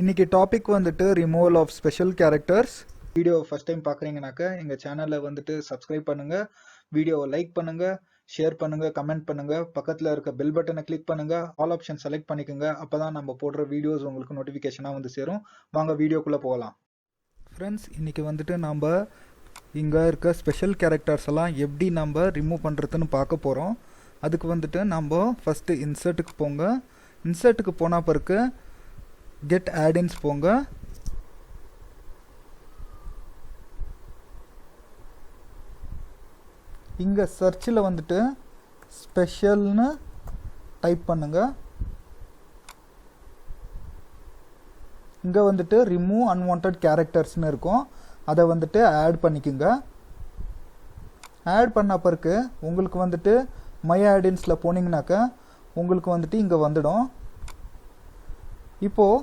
இன்னைக்கு டாபிக் வந்துட்டு removal of special characters. Video first time பார்க்குறீங்கனாக்க எங்கள் சேனலை வந்துட்டு சப்ஸ்கிரைப் பண்ணுங்கள், வீடியோவை லைக் பண்ணுங்கள், ஷேர் பண்ணுங்கள், கமெண்ட் பண்ணுங்கள், பக்கத்தில் இருக்க பெல் பட்டனை கிளிக் பண்ணுங்கள், ஆல் ஆப்ஷன் செலக்ட் பண்ணிக்கோங்க. அப்போ தான் நம்ம போடுற வீடியோஸ் உங்களுக்கு நோட்டிஃபிகேஷனாக வந்து சேரும். வாங்க வீடியோக்குள்ளே போகலாம். ஃப்ரெண்ட்ஸ், இன்றைக்கி வந்துட்டு நம்ம இங்கே இருக்க ஸ்பெஷல் கேரக்டர்ஸ் எல்லாம் எப்படி நம்ம ரிமூவ் பண்ணுறதுன்னு பார்க்க போகிறோம். அதுக்கு வந்துட்டு நம்ம ஃபஸ்ட்டு இன்சர்ட்டுக்கு போங்க. இன்சர்ட்டுக்கு போன பிறகு கெட் ஆட்-இன்ஸ் போங்க. இங்கே சர்ச்சில் வந்துட்டு ஸ்பெஷல்னு டைப் பண்ணுங்க. இங்கே வந்துட்டு ரிமூவ் அன்வான்ட் கேரக்டர்ஸ்னு இருக்கும், அதை வந்துட்டு ஆட் பண்ணிக்கோங்க. ஆட் பண்ண பிறகு உங்களுக்கு வந்துட்டு மை ஆட்-இன்ஸில் போனீங்கன்னாக்கா உங்களுக்கு வந்துட்டு இங்கே வந்துடும். இப்போது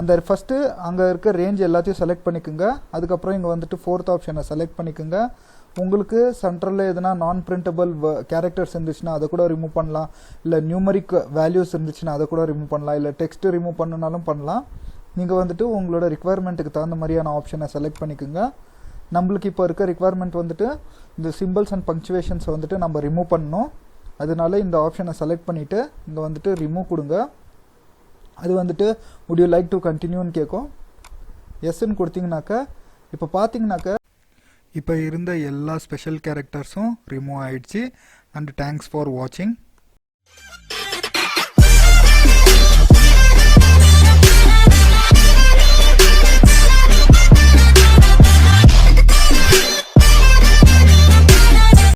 அந்த ஃபஸ்ட்டு அங்கே இருக்க ரேஞ்ச் எல்லாத்தையும் செலக்ட் பண்ணிக்கோங்க. அதுக்கப்புறம் இங்கே வந்துட்டு ஃபோர்த் ஆப்ஷனை செலக்ட் பண்ணிக்கோங்க. உங்களுக்கு சென்ட்ரலில் எதுனா நான் பிரிண்டபிள் கேரக்டர்ஸ் இருந்துச்சுன்னா அதை கூட ரிமூவ் பண்ணலாம், இல்லை நியூமரிக் வேல்யூஸ் இருந்துச்சுன்னா அதை கூட ரிமூவ் பண்ணலாம், இல்லை டெக்ஸ்ட்டு ரிமூவ் பண்ணனாலும் பண்ணலாம். நீங்கள் வந்துட்டு உங்களோட ரிக்குவயர்மெண்ட்டுக்கு தகுந்த மாதிரியான ஆப்ஷனை செலக்ட் பண்ணிக்கோங்க. நம்மளுக்கு இப்போ இருக்க ரிக்குவயர்மெண்ட் வந்துட்டு இந்த சிம்பிள்ஸ் அண்ட் பங்க்சுவேஷன்ஸை வந்துட்டு நம்ம ரிமூவ் பண்ணணும். அதனால இந்த ஆப்ஷனை செலக்ட் பண்ணிவிட்டு இங்கே வந்துட்டு ரிமூவ் கொடுங்க. அது வந்துட்டு would you like to continueன்னு கேட்கும். எஸ்ன்னு கொடுத்தீங்கனாக்கா இப்போ பார்த்தீங்கன்னாக்கா இப்போ இருந்த எல்லா ஸ்பெஷல் கேரக்டர்ஸும் ரிமூவ் ஆயிடுச்சு. அண்ட் தேங்க்ஸ் ஃபார் வாட்சிங்.